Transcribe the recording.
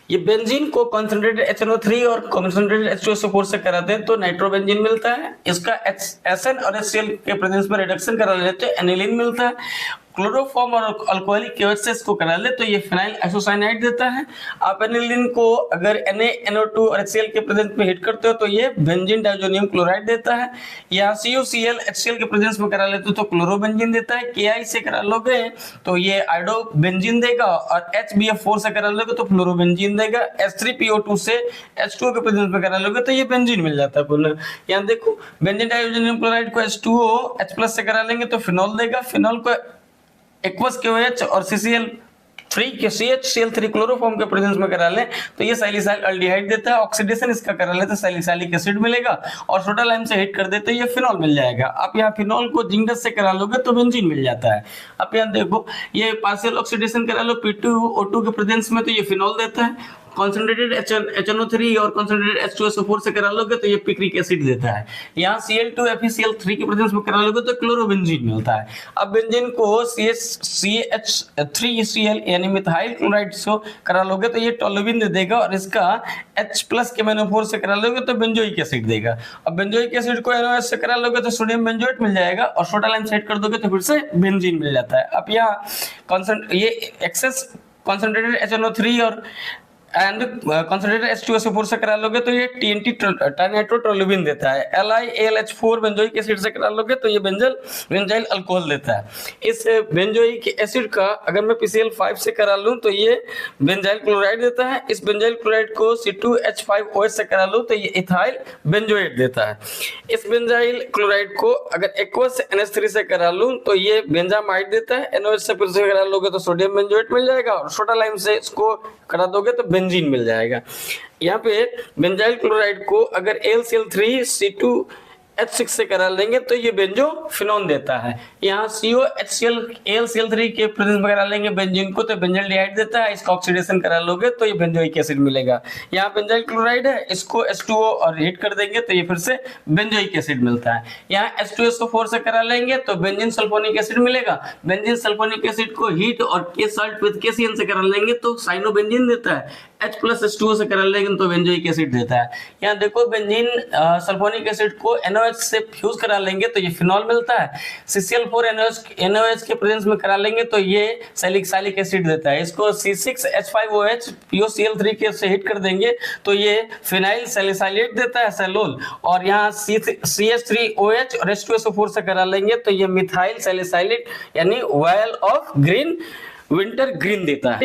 ये बेंजीन को concentrated HNO3 और कॉन्सेंट्रेटेड H2SO4 से कराते हैं तो नाइट्रोबेंजीन मिलता है। इसका SN और HCl के प्रेजेंस में रिडक्शन करा लेते हैं एनिलीन मिलता है। क्लोरोफॉर्म और अल्कोहलिक केवल से इसको करा ले तो ये फिनाइल आइसोसाइनाइड देता है। आप एनिलीन को अगर NaNO2 और HCl के प्रेजेंस में हिट करते हो तो ये बेंजीन डाइजोनियम क्लोराइड देता है। या CuCl HCl के प्रेजेंस में करा लेते हो तो क्लोरोबेंजीन देता है। Ki से करा लोगे तो ये आयोडोबेंजीन देगा और HBF4 से करा लोगे तो फ्लोरोबेंजीन देगा। H3PO2 से H2O के प्रेजेंस में करा लोगे तो ये बेंजीन मिल जाता है पुनः। यहाँ देखो बेंजीन डाइजोनियम क्लोराइड को H2O H+ से करा लेंगे तो फिनॉल देगा। फिनॉल को एक्वस KOH और CCl3 के CHCl3 क्लोरोफॉर्म के प्रेजेंस में करा लें तो ये सैलिसाइल अल्डिहाइड देता है। ऑक्सीडेशन इसका करा ले तो सैलिसाइलिक एसिड मिलेगा और सोडा लाइम से हिट कर देते ये फिनॉल मिल जाएगा। आप यहाँ फिनॉल को जिंक से करा लोगे तो बेंजीन मिल जाता है। आप यहाँ देखो ये पार्शियल ऑक्सीडेशन करा लो P2O2 के प्रेजेंस में तो ये फिनॉल देता है। कॉन्सेंट्रेटेड HNO3 और कॉन्सेंट्रेटेड H2SO4 से करा लोगे तो ये पिक्रिक एसिड देता है। यहाँ Cl2FeCl3 के प्रेजेंस में करा लोगे तो क्लोरोबेंजीन मिलता है। अब बेंजीन को CH3Cl यानी मिथाइल क्लोराइड से करा लोगे तो ये टोलुबिन दे देगा और इसका H+ के MnO4 से करा लोगे तो बेंजोइक एसिड देगा। अब बेंजोइक एसिड को NOH से करा लोगे तो सोडियम बेंजोएट मिल जाएगा और सोडा लाइम सेट कर दोगे तो फिर से बेंजीन मिल जाता है। अब यहाँ ये एक्सेस कॉन्सेंट्रेटेड HNO3 और कॉन्सेंट्रेटेड H2SO4 से करा लोगे तो ये TNT ट्राइनाइट्रोटोलुबिन देता है। LiAlH4 बेंजोइक एसिड से करा लोगे तो ये बेंजाइल अल्कोहल देता है। इस बेंजोइक एसिड का अगर मैं PCl5 से करा लूं तो ये बेंजाइल क्लोराइड देता है। इस बेंजाइल क्लोराइड को C2H5OH से करा लूं तो ये इथाइल बेंजोएट देता है। इस बेंजाइल क्लोराइड को अगर एक्वस NH3 से करा लूं तो ये बेंजामाइड देता है। NOH से फिर से करा लोगे तो सोडियम बेंजोएट मिल जाएगा और सोडा लाइम से इसको करा दोगे तो बेंजीन मिल जाएगा। यहाँ पे बेंजाइल क्लोराइड को अगर AlCl3 C2H6 से करा लेंगे तो ये बेंजोफिनोन देता है। यहाँ COHCl AlCl3 के प्रेजेंस में करा लेंगे बेंजीन को तो बेंजाइलडिहाइड देता है। इसका ऑक्सीडेशन करा लोगे तो ये बेंजोइक एसिड मिलेगा। यहाँ बेंजाइल क्लोराइड है, इसको H2O और हीट कर देंगे तो ये फिर से बेंजोइक एसिड मिलता है। यहाँ H2SO4 से करा लेंगे तो बेंजीन सल्फोनिक एसिड मिलेगा। बेंजीन सल्फोनिक एसिड को हीट और के साल्ट विद KCl से करा लेंगे तो साइनोबेंजीन देता है। H+H2O से करा लेंगे तो बेंजोइक एसिड देता है। यहाँ देखो बेंजीन सल्फोनिक एसिड को NOH से फ्यूज करा लेंगे तो ये फिनॉल मिलता है। CCl4 NOH के प्रेजेंस में करा लेंगे तो ये सैलिसाइलिक एसिड देता है। इसको C6H5OH POCl3 के से हिट कर देंगे तो ये फिनाइल सैलिसाइलेट देता है सैलोल। और यहाँ CH3OH और H2SO4 से करा लेंगे तो ये मिथाइल सैलिसाइलेट यानी oil of green winter green देता है।